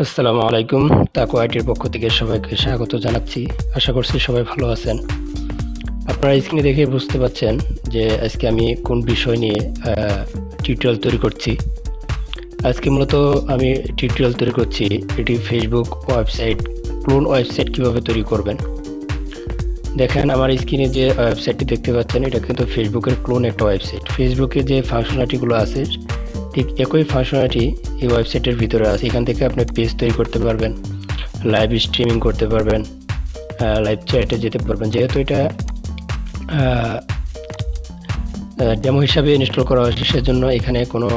আসসালামু আলাইকুম। তাকওয়া আইটির পক্ষ থেকে সবাইকে স্বাগত জানাচ্ছি। আশা করছি সবাই ভালো আছেন। আপনারা স্ক্রিনে দেখে বুঝতে পাচ্ছেন যে আজকে আমি কোন বিষয় নিয়ে টিউটোরিয়াল তৈরি করছি। আজকে মূলত আমি টিউটোরিয়াল তৈরি করছি এটি ফেসবুক ওয়েবসাইট, ক্লোন ওয়েবসাইট কীভাবে তৈরি করবেন। দেখেন আমার স্ক্রিনে যে ওয়েবসাইটটি দেখতে পাচ্ছেন, এটা কিন্তু ফেসবুকের ক্লোন একটা ওয়েবসাইট। ফেসবুকে যে ফাংশনালিটিগুলো আছে ঠিক একই ফাংশনালিটি এই ওয়েবসাইটের ভিতরে আছে। এখান থেকে আপনি পেজ তৈরি করতে পারবেন, লাইভ স্ট্রিমিং করতে পারবেন, লাইভ চ্যাটে যেতে পারবেন। যেহেতু এটা ডেমো হিসাবে ইনস্টল করা হয়েছে, সেজন্য এখানে কোনো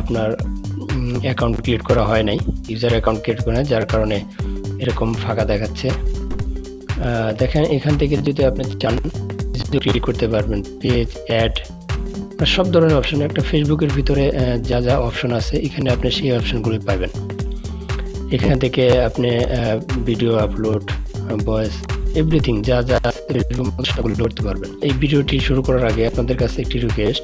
আপনার অ্যাকাউন্ট ক্রিয়েট করা হয় নাই, ইউজার অ্যাকাউন্ট ক্রিয়েট করা হয়, যার কারণে এরকম ফাঁকা দেখাচ্ছে। দেখেন এখান থেকে যদি আপনি চান ক্রিয়েট করতে পারবেন পেজ, অ্যাড, সব ধরনের অপশন। একটা ফেসবুকের ভিতরে যা যা অপশন আছে এখানে আপনি সেই অপশনগুলি পাবেন। এখান থেকে আপনি ভিডিও আপলোড, ভয়েস, এভরিথিং যা যা সেগুলো করতে পারবেন। এই ভিডিওটি শুরু করার আগে আপনাদের কাছে একটি রিকোয়েস্ট।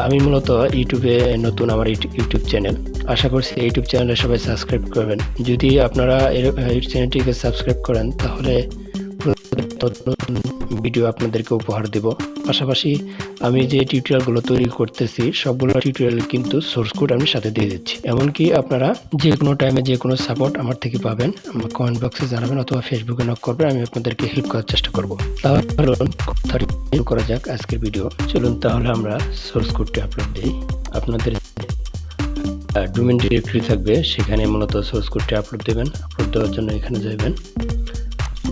আমি মূলত ইউটিউবে নতুন, আমার ইউটিউব চ্যানেল, আশা করছি ইউটিউব চ্যানেলে সবাই সাবস্ক্রাইব করবেন। যদি আপনারা এই চ্যানেলটিকে সাবস্ক্রাইব করেন তাহলে ভিডিও আপনাদেরকে উপহার দেব। পাশাপাশি আমি যে টিউটোরিয়ালগুলো তৈরি করতেছি সবগুলো টিউটোরিয়াল কিন্তু সোর্স কোড আমি সাথে দিয়ে দিচ্ছি। এমনকি আপনারা যে কোনো টাইমে যে কোনো সাপোর্ট আমার থেকে পাবেন, আমার কমেন্ট বক্সে জানাবেন অথবা ফেসবুকে নক করবেন, আমি আপনাদেরকে হেল্প করার চেষ্টা করব। তাহলে কথাটি শুরু করা যাক আজকের ভিডিও। চলুন তাহলে আমরা সোর্স কোডটি আপলোড দিই। আপনাদের ডোমেইন ডিরেক্টরি থাকবে, সেখানে মূলত সোর্স কোডটি আপলোড দেবেন। আপলোড দেওয়ার জন্য এখানে যাবেন,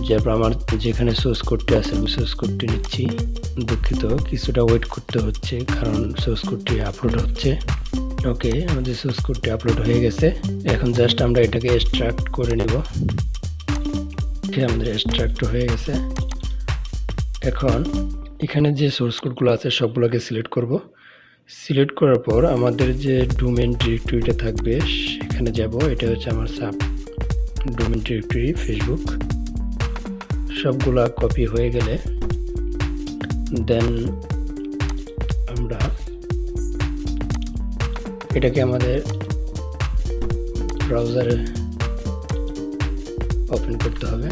যারপর আমার যেখানে সোর্স কোডটি আছে আমি সোর্স কোডটি নিচ্ছি। দুঃখিত, কিছুটা ওয়েট করতে হচ্ছে কারণ সোর্স কোডটি আপলোড হচ্ছে। ওকে, আমাদের সোর্স কোডটি আপলোড হয়ে গেছে। এখন জাস্ট আমরা এটাকে এক্সট্রাক্ট করে নেব। আমাদের এক্সট্রাক্ট হয়ে গেছে। এখন এখানে যে সোর্স কোডগুলো আছে সবগুলোকে সিলেক্ট করব। সিলেক্ট করার পর আমাদের যে ডোমেইন ডিরেক্টরিটা থাকবে সেখানে যাব। এটা হচ্ছে আমার সাব ডোমেইন ডিরেক্টরি ফেসবুক। সবগুলা কপি হয়ে গেলে দেন আমরা এটাকে আমাদের ব্রাউজারে ওপেন করতে হবে।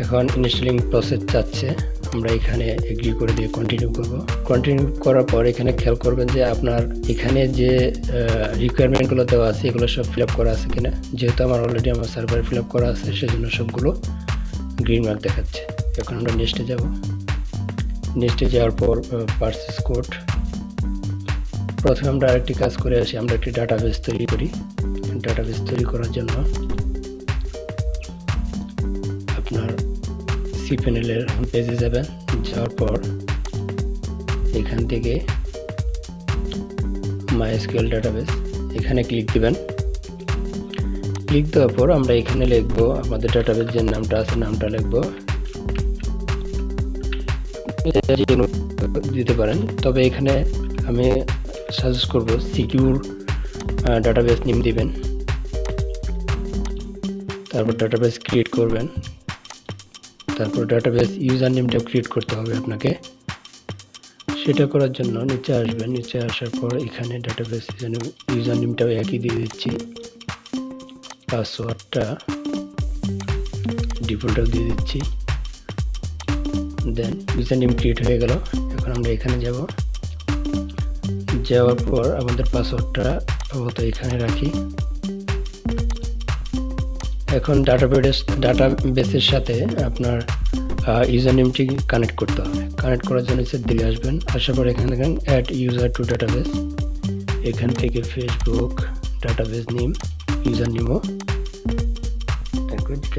এখন ইনস্টলিং প্রসেস চাচ্ছে, আমরা এখানে এগ্রি করে দিয়ে কন্টিনিউ করব। কন্টিনিউ করার পর এখানে খেয়াল করবেন যে আপনার এখানে যে রিকোয়ারমেন্টগুলো দেওয়া আছে এগুলো সব ফিল আপ করা আছে কিনা। যেহেতু আমার অলরেডি আমার সার্ভারে ফিল আপ করা আছে, সেজন্য সবগুলো গ্রিন মার্ক দেখাচ্ছে। এখন আমরা নেক্সটে যাব। নেক্সটে যাওয়ার পর পারচেজ কোড। প্রথমে আমরা আরেকটি কাজ করে আসি, আমরা একটি ডাটাবেস তৈরি করি। ডাটাবেস তৈরি করার জন্য আপনার সি প্যানেলের হোম পেজে যাবেন। যাওয়ার পর এখান থেকে মাইএসকিউএল ডাটাবেস এখানে ক্লিক দিবেন। ক্লিক দেওয়ার পর আমরা এখানে লিখব আমাদের ডাটাবেস যে নামটা আছে, নামটা লিখব, দিতে পারেন। তবে এখানে আমি সাজেস্ট করব সিকিউর ডাটাবেস নেম দিবেন। তারপর ডাটাবেস ক্রিয়েট করবেন। তারপর ডাটাবেস ইউজার নেমটা ক্রিয়েট করতে হবে আপনাকে। সেটা করার জন্য নিচে আসবেন। নিচে আসার পর এখানে ডাটাবেস ইউজার নেমটাও একই দিয়ে দিচ্ছি, পাসওয়ার্ডটা ডিফল্টও দিয়ে দিচ্ছি। দেন ইউজার নেম ক্রিয়েট হয়ে গেল। এখন আমরা এখানে যাব। যাওয়ার পর আমাদের পাসওয়ার্ডটা আপাতত এখানে রাখি। এখন ডাটাবেসের সাথে আপনার ইউজার নেমটি কানেক্ট করতে হবে। কানেক্ট করার জন্য দিকে আসবেন। আসার পর এখানে দেখেন অ্যাড ইউজার টু ডাটাবেস। এখান থেকে ফেসবুক ডাটাবেস নেম, ইউজার নেমও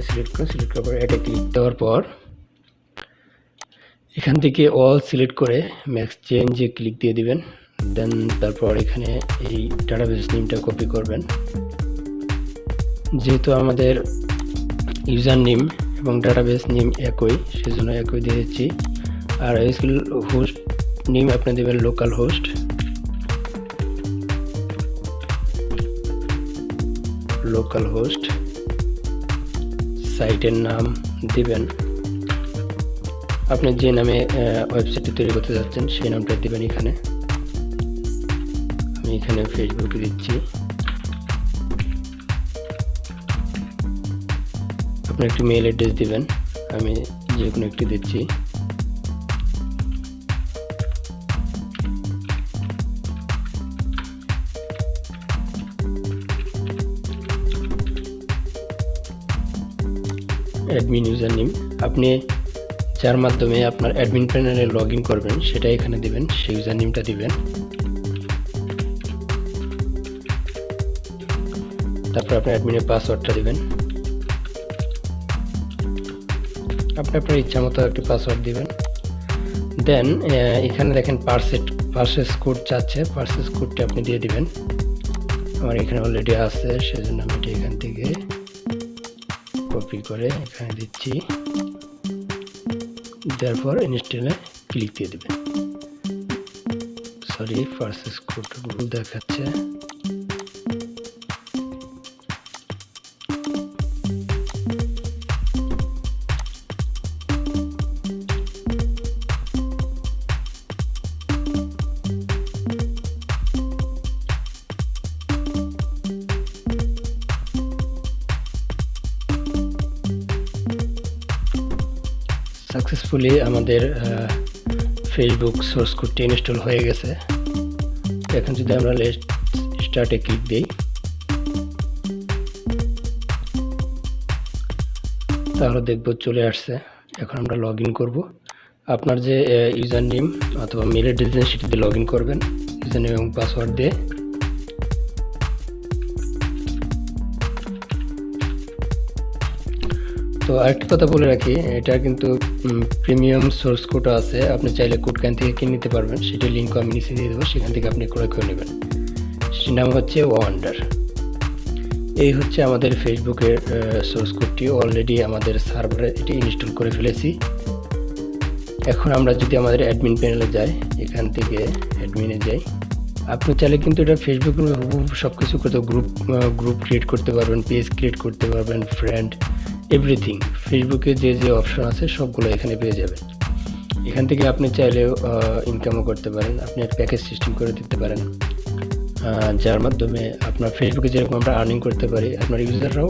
সিলেক্ট করুন। সিলেক্ট করার পর অ্যাডে ক্লিক দেওয়ার পর এখান থেকে অল সিলেক্ট করে ম্যাক্স চেঞ্জে ক্লিক দিয়ে দিবেন। দেন তারপর এখানে এই ডাটাবেস নেমটা কপি করবেন। যেহেতু আমাদের ইউজার নেম এবং ডাটাবেস নেম একই, সেজন্য একই দিয়ে দিচ্ছি। আর এসকিউএল হোস্ট নেম আপনি দেবেন লোকাল হোস্ট। লোকাল হোস্ট সাইটের নাম দিবেন আপনি যে নামে ওয়েবসাইটটি তৈরি করতে যাচ্ছেন সেই নামটা দিবেন। এখানে আমি এখানে ফেসবুকে দিচ্ছি। আপনি একটি মেইল অ্যাড্রেস দিবেন, আমি যে কোনো একটি দিচ্ছি। অ্যাডমিন ইউজার নেম, আপনি যার মাধ্যমে আপনার অ্যাডমিন প্যানেলে লগ ইন করবেন সেটা এখানে দিবেন, সেই ইউজার নেমটা দিবেন। তারপর আপনার অ্যাডমিনের পাসওয়ার্ডটা দিবেন। আপনি আপনার ইচ্ছা মতো একটি পাসওয়ার্ড দিবেন। দেন এখানে দেখেন পারচেস কোড চাচ্ছে, পারচেস কোডটা আপনি দিয়ে দিবেন। আমার এখানে অলরেডি আছে, সেজন্য আমি এটা এখান থেকে কপি করে এখানে দিচ্ছি। তারপর ইনস্টলে ক্লিক দিয়ে দিবেন। সরি, পারচেস কোড ভুল দেখাচ্ছে। সাকসেসফুলি আমাদের ফেসবুক সোর্স কোডটি ইনস্টল হয়ে গেছে। এখন যদি আমরা স্টার্টে ক্লিক দিই, তাহলে দেখব চলে আসছে। এখন আমরা লগ ইন করবো। আপনার যে ইউজার নেম অথবা মেল অ্যাড্রেস সেটিতে লগ ইন করবেন ইউজার নেম এবং পাসওয়ার্ড দিয়ে। তো আরেকটি কথা বলে রাখি, এটা কিন্তু প্রিমিয়াম সোর্স কোড আছে, আপনি চাইলে কোড ক্যান থেকে কিনে নিতে পারবেন, সেটির লিঙ্কও আমি নিচে দিয়ে দেবো, সেখান থেকে আপনি ক্রয় করে নেবেন। সেটির নাম হচ্ছে WoWonder। এই হচ্ছে আমাদের ফেসবুকের সোর্স কোডটি, অলরেডি আমাদের সার্ভারে এটি ইনস্টল করে ফেলেছি। এখন আমরা যদি আমাদের অ্যাডমিন প্যানেলে যাই, এখান থেকে অ্যাডমিনে যাই, আপনি চাইলে কিন্তু এটা ফেসবুকের সব কিছু করতে গ্রুপ ক্রিয়েট করতে পারবেন, পেজ ক্রিয়েট করতে পারবেন, ফ্রেন্ড, এভরিথিং। ফেসবুকে যে যে অপশন আছে সবগুলো এখানে পেয়ে যাবেন। এখান থেকে আপনি চাইলেও ইনকামও করতে পারেন, আপনি একটা প্যাকেজ সিস্টেম করে দিতে পারেন, যার মাধ্যমে আপনার ফেসবুকে যেরকম আমরা আর্নিং করতে পারি, আপনার ইউজাররাও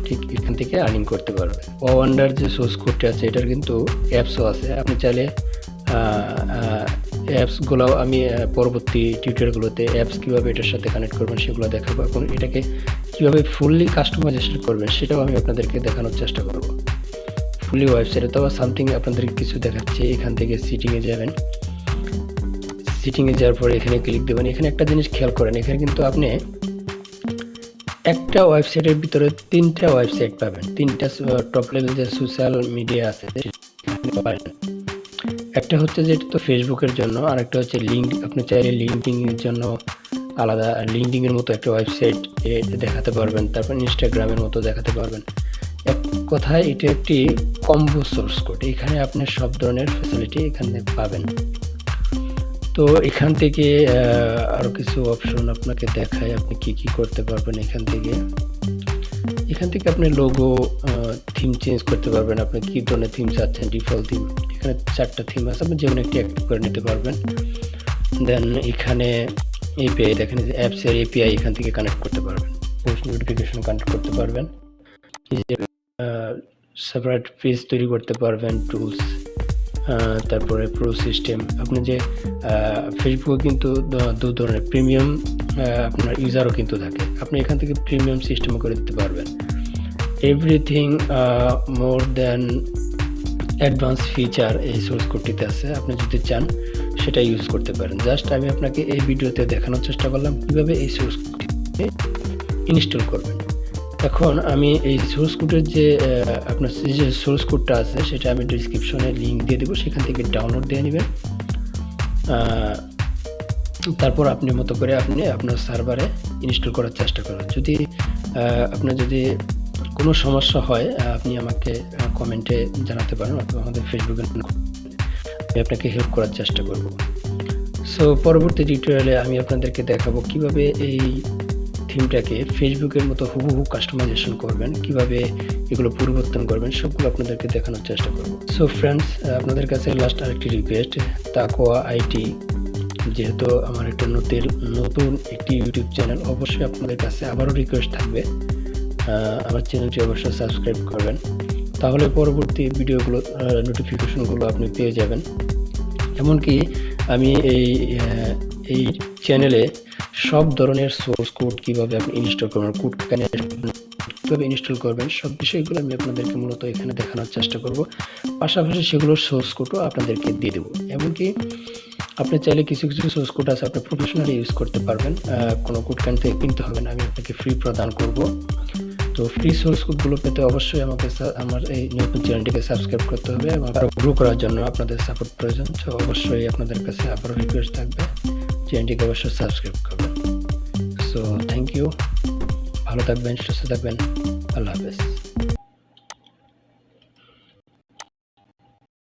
ঠিক এখান থেকে আর্নিং করতে পারবে। WoWonder যে সোর্স কোডটি আছে এটার কিন্তু অ্যাপসও আছে, আপনি চাইলে অ্যাপসগুলোও আমি পরবর্তী টিউটোরিয়ালগুলোতে অ্যাপস কীভাবে এটার সাথে কানেক্ট করবেন সেগুলো দেখাবো, এবং এটাকে কীভাবে ফুললি কাস্টমাইজেশন করবেন সেটাও আমি আপনাদেরকে দেখানোর চেষ্টা করব। ফুললি ওয়েবসাইটে তো সামথিং আপনাদেরকে কিছু দেখাচ্ছে। এখান থেকে সিটিংয়ে যাবেন, সিটিংয়ে যাওয়ার পরে এখানে ক্লিক দেবেন। এখানে একটা জিনিস খেয়াল করেন, এখানে কিন্তু আপনি একটা ওয়েবসাইটের ভিতরে 3টা ওয়েবসাইট পাবেন, 3টা টপ লেভেল যে সোশ্যাল মিডিয়া আছে পাবেন। একটা হচ্ছে যেটা তো ফেসবুকের জন্য, আর একটা হচ্ছে লিঙ্ক, আপনি চাইলে লিঙ্কডিনের জন্য আলাদা লিঙ্কডিনের মতো একটা ওয়েবসাইট দেখাতে পারবেন, তারপর ইনস্টাগ্রামের মতো দেখাতে পারবেন। এক কথায় এটা একটি কম্বো সোর্স কোড, এখানে আপনি সব ধরনের ফ্যাসিলিটি এখানে পাবেন। তো এখান থেকে আরও কিছু অপশন আপনাকে দেখায়, আপনি কি কি করতে পারবেন এখান থেকে। আপনি লোগো থিম চেঞ্জ করতে পারবেন, আপনি কি ধরনের থিম চাচ্ছেন, ডিফল্ট থিম, এখানে 4টা থিম আছে, আপনি যে কোনো একটি অ্যাক্টিভ করে নিতে পারবেন। দেন এখানে এপিআই দেখেন, যে অ্যাপসের এপিআই এখান থেকে কানেক্ট করতে পারবেন, পোস্ট নোটিফিকেশন কানেক্ট করতে পারবেন, সেপারেট পেজ তৈরি করতে পারবেন, টুলস, তারপরে প্রো সিস্টেম। আপনি যে ফেসবুকে কিন্তু 2 ধরনের প্রিমিয়াম আপনার ইউজারও কিন্তু থাকে, আপনি এখান থেকে প্রিমিয়াম সিস্টেমও করে দিতে পারবেন। Everything more than advance feature এই সোর্স কোডটিতে আছে, আপনি যদি চান সেটা ইউজ করতে পারেন। জাস্ট আমি আপনাকে এই ভিডিওতে দেখানোর চেষ্টা করলাম কীভাবে এই সোর্স কোডটি ইনস্টল করবেন। এখন আমি এই সোর্স কোডের যে আপনার যে সোর্স কোডটা আছে সেটা আমি ডিসক্রিপশনে লিঙ্ক দিয়ে দেবো, সেখান থেকে ডাউনলোড দিয়ে নেবেন। তারপর আপনি মতো করে আপনি আপনার সার্ভারে ইনস্টল করার চেষ্টা করুন। যদি আপনার যদি কোনো সমস্যা হয় আপনি আমাকে কমেন্টে জানাতে পারেন, অথবা আমাদের ফেসবুকে আমি আপনাকে হেল্প করার চেষ্টা করব। সো পরবর্তী টিউটোরিয়ালে আমি আপনাদেরকে দেখাবো কিভাবে এই থিমটাকে ফেসবুকের মতো হুবহু কাস্টমাইজেশন করবেন, কিভাবে এগুলো পরিবর্তন করবেন, সবগুলো আপনাদেরকে দেখানোর চেষ্টা করব। সো ফ্রেন্ডস, আপনাদের কাছে লাস্ট আরেকটি রিকোয়েস্ট, তাকওয়া আইটি যেহেতু আমার একটা নতুন একটি ইউটিউব চ্যানেল, অবশ্যই আপনাদের কাছে আবারও রিকোয়েস্ট থাকবে আমার চ্যানেলটি অবশ্যই সাবস্ক্রাইব করবেন। তাহলে পরবর্তী ভিডিওগুলো নোটিফিকেশনগুলো আপনি পেয়ে যাবেন। এমনকি আমি এই চ্যানেলে সব ধরনের সোর্স কোড কীভাবে আপনি ইনস্টল করবেন, কোড কীভাবে ইনস্টল করবেন, সব বিষয়গুলো আমি আপনাদেরকে মূলত এখানে দেখানোর চেষ্টা করব। পাশাপাশি সেগুলোর সোর্স কোডও আপনাদেরকে দিয়ে দেবো। এমনকি আপনি চাইলে কিছু সোর্স কোড আছে আপনি প্রফেশনালি ইউজ করতে পারবেন, কোনো কোড ক্যান থেকে কিনতে হবে না, আমি আপনাকে ফ্রি প্রদান করব। তো ফ্রি সোর্স কোডগুলো পেতে অবশ্যই আমাকে আমার এই নতুন চ্যানেলটিকে সাবস্ক্রাইব করতে হবে এবং আরও গ্রো করার জন্য আপনাদের সাপোর্ট প্রয়োজন। তো অবশ্যই আপনাদের কাছে আবারও রিকোয়েস্ট থাকবে, চ্যানেলটিকে অবশ্যই সাবস্ক্রাইব করবেন। সো থ্যাংক ইউ, ভালো থাকবেন, সুস্থ থাকবেন, আল্লাহ হাফেজ।